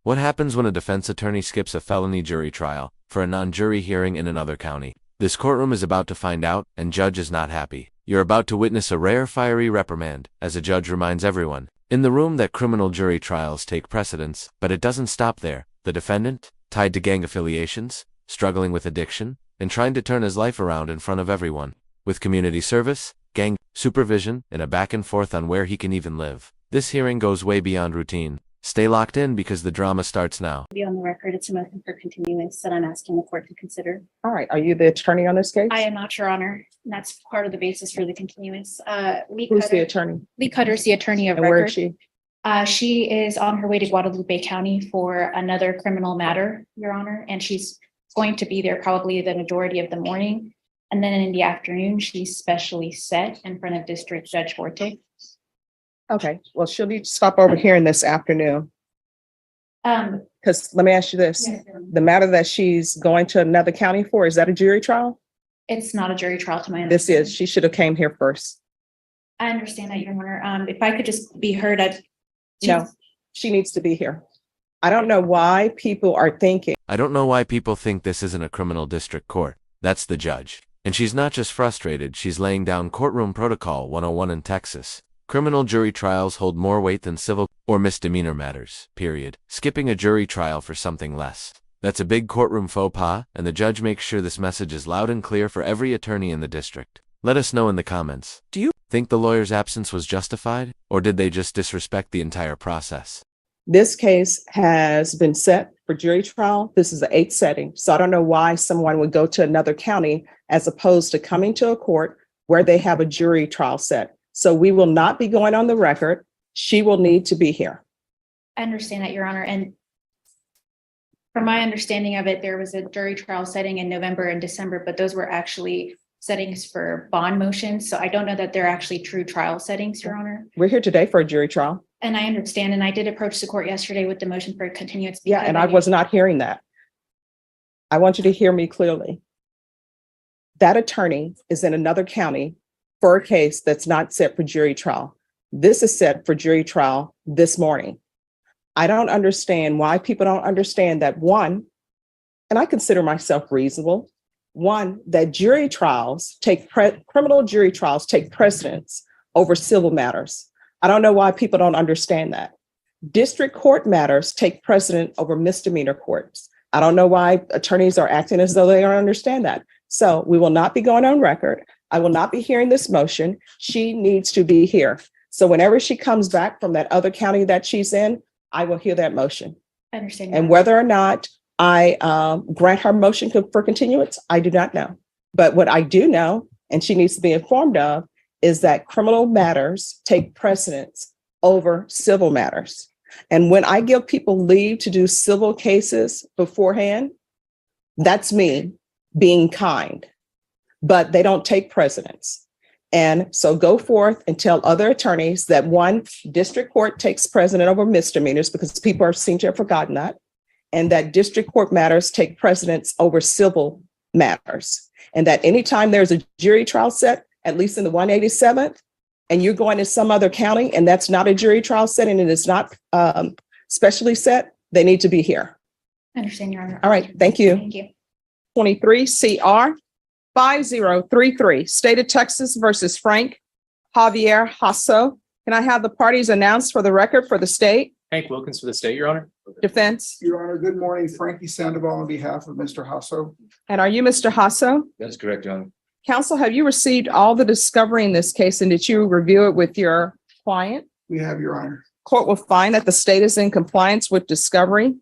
What happens when a defense attorney skips a felony jury trial for a non-jury hearing in another county? This courtroom is about to find out, and judge is not happy. You're about to witness a rare fiery reprimand, as a judge reminds everyone in the room that criminal jury trials take precedence, but it doesn't stop there. The defendant, tied to gang affiliations, struggling with addiction, and trying to turn his life around in front of everyone, with community service, gang supervision, and a back and forth on where he can even live. This hearing goes way beyond routine. Stay locked in because the drama starts now. Be on the record, it's a motion for continuance that I'm asking the court to consider. All right. Are you the attorney on this case? I am not, Your Honor, and that's part of the basis for the continuance. Who's the attorney? Lee Cutter's the attorney of And where is record. she? She is on her way to Guadalupe County for another criminal matter, Your Honor, and she's going to be there probably the majority of the morning. And then in the afternoon, she's specially set in front of District Judge Forte. Okay. Well, she'll need to stop over here in this afternoon. Because let me ask you this. Yes, The matter that she's going to another county for, is that a jury trial? it's not a jury trial to my This understanding. is. She should have came here first. I understand that, Your Honor. If I could just be heard at. No, she needs to be here. I don't know why people are thinking. I don't know why people think this isn't a criminal district court. That's the judge. And she's not just frustrated, she's laying down courtroom protocol 101 in Texas. Criminal jury trials hold more weight than civil or misdemeanor matters, period. Skipping a jury trial for something less. That's a big courtroom faux pas, and the judge makes sure this message is loud and clear for every attorney in the district. Let us know in the comments. Do you think the lawyer's absence was justified, or did they just disrespect the entire process? This case has been set for jury trial. This is the 8th setting. So I don't know why someone would go to another county as opposed to coming to a court where they have a jury trial set. So we will not be going on the record. She will need to be here. I understand that, Your Honor, and from my understanding of it, there was a jury trial setting in November and December, but those were actually settings for bond motions. So I don't know that they're actually true trial settings, Your Honor. We're here today for a jury trial. And I understand, and I did approach the court yesterday with the motion for continuance. Yeah, and I was not hearing that. I want you to hear me clearly. That attorney is in another county for a case that's not set for jury trial. This is set for jury trial this morning. I don't understand why people don't understand that, one, and I consider myself reasonable, one, that jury trials criminal jury trials take precedence over civil matters. I don't know why people don't understand that. District court matters take precedent over misdemeanor courts. I don't know why attorneys are acting as though they don't understand that. So we will not be going on record. I will not be hearing this motion. She needs to be here. So whenever she comes back from that other county that she's in, I will hear that motion. I understand. Your And Honor. whether or not I grant her motion for continuance, I do not know. But what I do know, and she needs to be informed of, is that criminal matters take precedence over civil matters. And when I give people leave to do civil cases beforehand, that's me being kind, but they don't take precedence. And so go forth and tell other attorneys that, one, district court takes precedent over misdemeanors because people seem to have forgotten that, and that district court matters take precedence over civil matters. And that anytime there's a jury trial set, at least in the 187th, and you're going to some other county and that's not a jury trial setting and it's not specially set, they need to be here. I understand, Your Honor. All right, thank you. Thank you. 23 CR 5033, State of Texas versus Frank Javier Hasso. Can I have the parties announced for the record for the state? Hank Wilkins for the state, Your Honor. Defense. Your Honor, good morning. Frankie Sandoval on behalf of Mr. Hasso. And are you Mr. Hasso? That's correct, Your Honor. Counsel, have you received all the discovery in this case and did you review it with your client? We have, Your Honor. Court will find that the state is in compliance with discovery.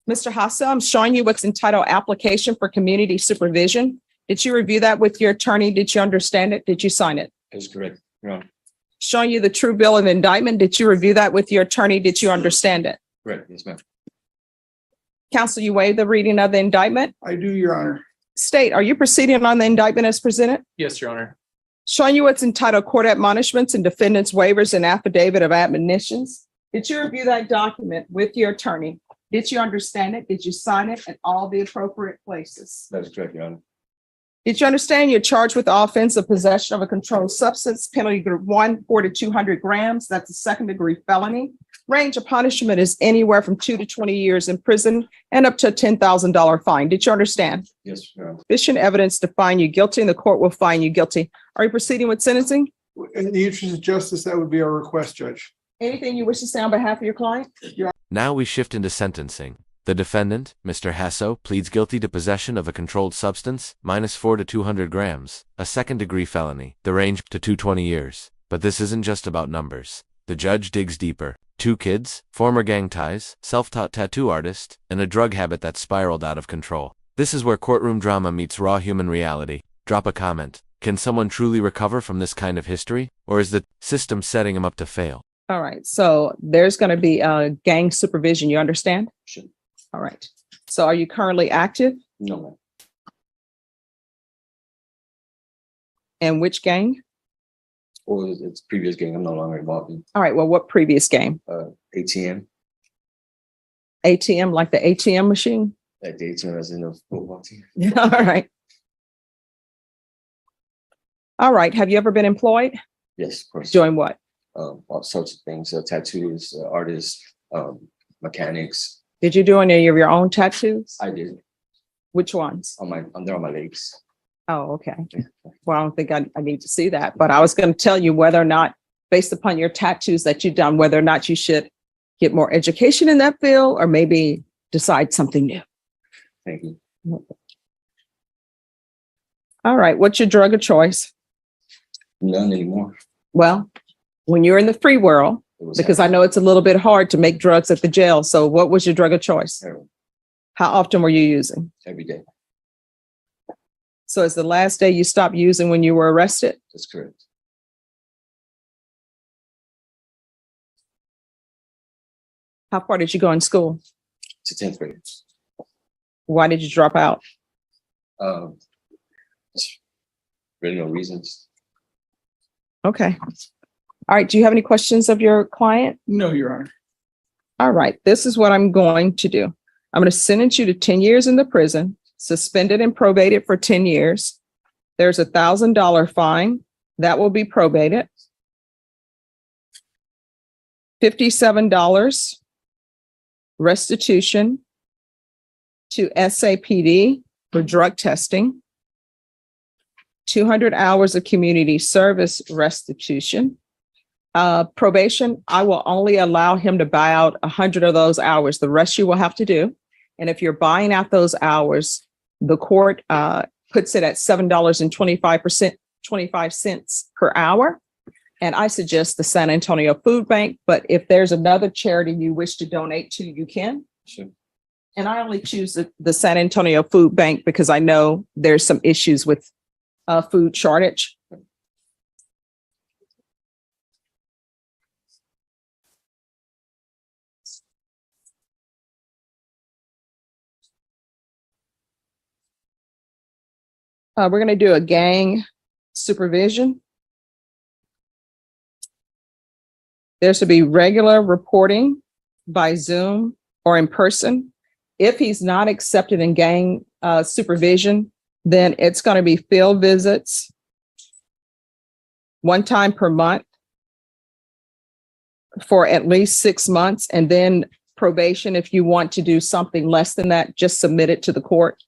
Mr. Hasso, I'm showing you what's entitled application for community supervision. Did you review that with your attorney? Did you understand it? Did you sign it? That's correct, Your Honor. Showing you the true bill of indictment. Did you review that with your attorney? Did you understand it? Correct, yes, ma'am. Counsel, you waive the reading of the indictment. I do, Your Honor. State, are you proceeding on the indictment as presented? Yes, Your Honor. Showing you what's entitled court admonishments and defendants waivers and affidavit of admonitions. Did you review that document with your attorney? Did you understand it? Did you sign it at all the appropriate places? That's correct, Your Honor. Did you understand you're charged with the offense of possession of a controlled substance, penalty group 1, 4 to 200 grams? That's a second-degree felony. Range of punishment is anywhere from 2 to 20 years in prison and up to a $10,000 fine. Did you understand? Yes, Your Honor. Sufficient evidence to find you guilty, and the court will find you guilty. Are you proceeding with sentencing? In the interest of justice, that would be our request, Judge. Anything you wish to say on behalf of your client? Now we shift into sentencing. The defendant, Mr. Hasso, pleads guilty to possession of a controlled substance, -4 to 200 grams, a second-degree felony, the range to 220 years. But this isn't just about numbers. The judge digs deeper. 2 kids, former gang ties, self-taught tattoo artist, and a drug habit that spiraled out of control. This is where courtroom drama meets raw human reality. Drop a comment. Can someone truly recover from this kind of history? Or is the system setting him up to fail? All right, so there's going to be gang supervision, you understand? Sure. All right, so are you currently active? No, ma'am. And which gang? Or it's previous game. I'm no longer involved in All right, well, what previous game? ATM. ATM, like the ATM machine? Like the ATM as in a football team. All right. All right, have you ever been employed? Yes, of course. Doing what? All sorts of things. Tattoos, artists, mechanics. Did you do any of your own tattoos? I did Which ones? they're on my legs. Oh, okay. Well, I don't think I need to see that, but I was going to tell you whether or not, based upon your tattoos that you've done, whether or not you should get more education in that field or maybe decide something new. Thank you. All right. What's your drug of choice? None anymore. Well, when you're in the free world, It was because I know it's a little bit hard to make drugs at the jail. So what was your drug of choice? heroin How often were you using? every day. So is the last day you stopped using when you were arrested? That's correct. How far did you go in school? To 10th grade. Why did you drop out? Really no reasons. Okay. All right. Do you have any questions of your client? No, Your Honor. All right. This is what I'm going to do. I'm going to sentence you to 10 years in the prison, suspended and probated for 10 years. There's $1,000 fine that will be probated. $57 restitution to SAPD for drug testing. 200 hours of community service restitution. Probation, I will only allow him to buy out 100 of those hours. The rest you will have to do. And if you're buying out those hours, the court puts it at $7.25 per hour. And I suggest the San Antonio Food Bank, but if there's another charity you wish to donate to, you can. Sure. And I only choose the San Antonio Food Bank because I know there's some issues with food shortage. We're going to do a gang supervision. There should be regular reporting by Zoom or in person. If he's not accepted in gang supervision, then it's going to be field visits 1 time per month for at least 6 months, and then probation. If you want to do something less than that, just submit it to the court.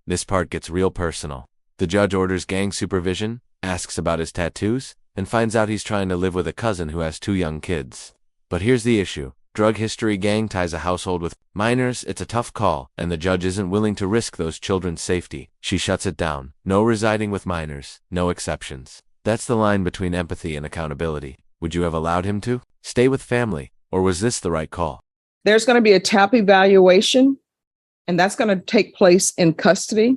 This part gets real personal. The judge orders gang supervision, asks about his tattoos, and finds out he's trying to live with a cousin who has 2 young kids. But here's the issue. Drug history, gang ties, a household with minors. It's a tough call, and the judge isn't willing to risk those children's safety. She shuts it down. No residing with minors, no exceptions. That's the line between empathy and accountability. Would you have allowed him to stay with family, or was this the right call? There's going to be a TAP evaluation, and that's going to take place in custody.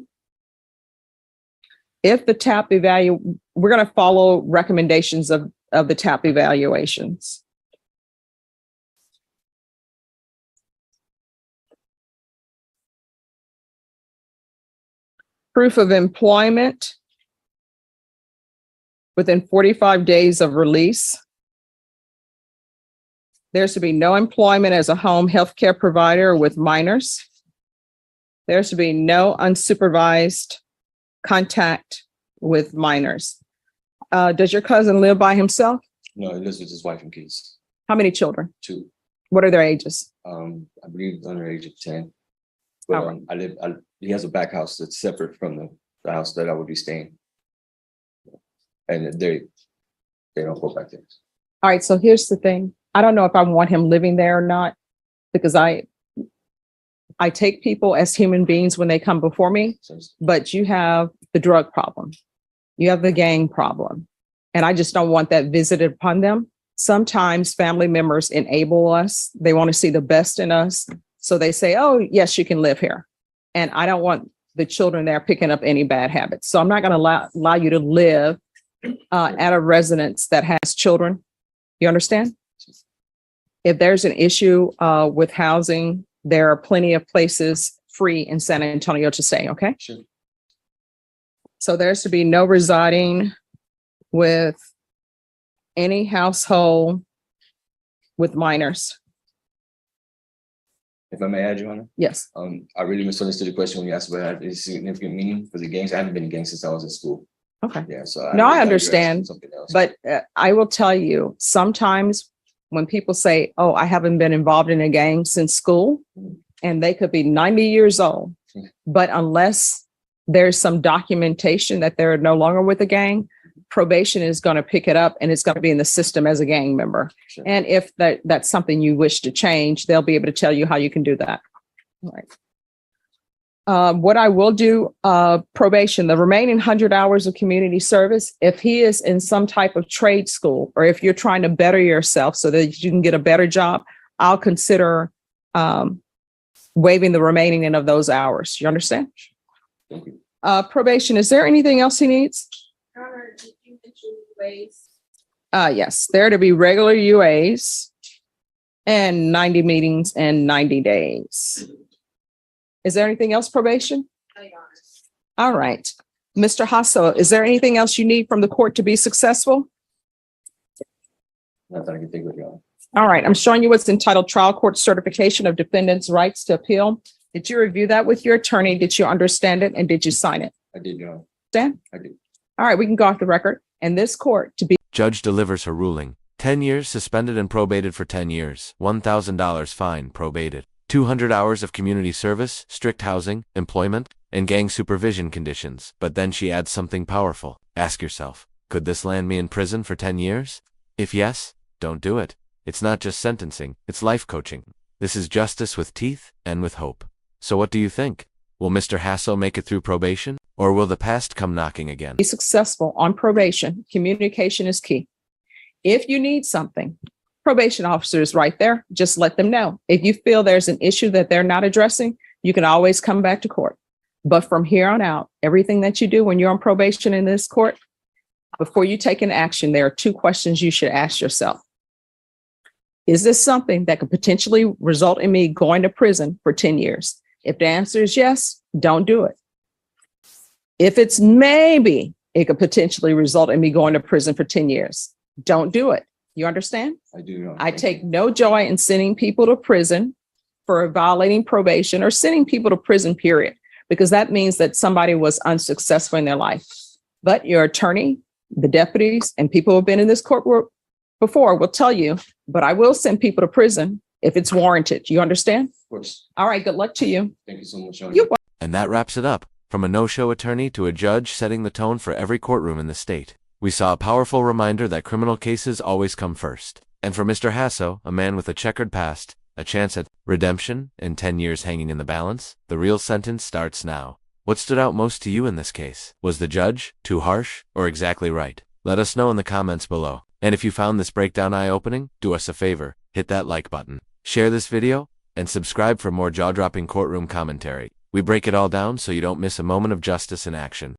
If the TAP we're going to follow recommendations of the TAP evaluations. Proof of employment within 45 days of release. There's to be no employment as a home healthcare provider with minors. There's to be no unsupervised contact with minors. Does your cousin live by himself? No, he lives with his wife and kids, How many children? 2. What are their ages? I believe under the age of 10. But Alright. he has a back house that's separate from the house that I would be staying. And they don't go back there. All right, so here's the thing. I don't know if I want him living there or not, because I take people as human beings when they come before me, So but you have the drug problem. You have the gang problem. And I just don't want that visited upon them. Sometimes family members enable us. They want to see the best in us. So they say, oh, yes, you can live here. And I don't want the children there picking up any bad habits. So I'm not going to allow you to live at a residence that has children. You understand? If there's an issue with housing, there are plenty of places free in San Antonio to stay, okay? Sure. So there's to be no residing with any household with minors. If I may add, Your Honor, Yes. I really misunderstood the question when you asked about its significant meaning for the gangs. I haven't been in gangs since I was in school. Okay. Yeah, so No, I thought you were understand, asking something else. But I will tell you, sometimes when people say, oh, I haven't been involved in a gang since school, and they could be 90 years old, but unless there's some documentation that they're no longer with a gang, probation is going to pick it up and it's going to be in the system as a gang member. Sure. And if that's something you wish to change, they'll be able to tell you how you can do that. All right. What I will do, probation, the remaining 100 hours of community service, if he is in some type of trade school, or if you're trying to better yourself so that you can get a better job, I'll consider waiving the remaining of those hours. You understand? Thank you. Probation, is there anything else he needs? Yes, there to be regular UAs and 90 meetings in 90 days. Is there anything else, probation? All right. Mr. Hasso, is there anything else you need from the court to be successful? Nothing I can think of, Your Honor. All right, I'm showing you what's entitled Trial Court Certification of Defendant's Rights to Appeal. Did you review that with your attorney? Did you understand it? And did you sign it? I did, Your Honor. Dan? I did. All right, we can go off the record. And this court to be Judge delivers her ruling. 10 years suspended and probated for 10 years. $1,000 fine, probated. 200 hours of community service, strict housing, employment, and gang supervision conditions. But then she adds something powerful. Ask yourself, could this land me in prison for 10 years? If yes, don't do it. It's not just sentencing, it's life coaching. This is justice with teeth and with hope. So what do you think? Will Mr. Hasso make it through probation? Or will the past come knocking again? successful on probation, communication is key. If you need something, probation officer is right there. Just let them know. If you feel there's an issue that they're not addressing, you can always come back to court. But from here on out, everything that you do when you're on probation in this court, before you take an action, there are 2 questions you should ask yourself. Is this something that could potentially result in me going to prison for 10 years? If the answer is yes, don't do it. If it's maybe, it could potentially result in me going to prison for 10 years. Don't do it. You understand? I do, Your Honor. I take no joy in sending people to prison for violating probation or sending people to prison, period, because that means that somebody was unsuccessful in their life. But your attorney, the deputies, and people who have been in this court before will tell you, but I will send people to prison if it's warranted. You understand? Of course. All right. Good luck to you. Thank you so much, Your Honor. You're And that wraps it up. From a no-show attorney to a judge setting the tone for every courtroom in the state, we saw a powerful reminder that criminal cases always come first. And for Mr. Hasso, a man with a checkered past, a chance at redemption and 10 years hanging in the balance, the real sentence starts now. What stood out most to you in this case? Was the judge too harsh or exactly right? Let us know in the comments below. And if you found this breakdown eye-opening, do us a favor, hit that like button, share this video, and subscribe for more jaw-dropping courtroom commentary. We break it all down so you don't miss a moment of justice in action.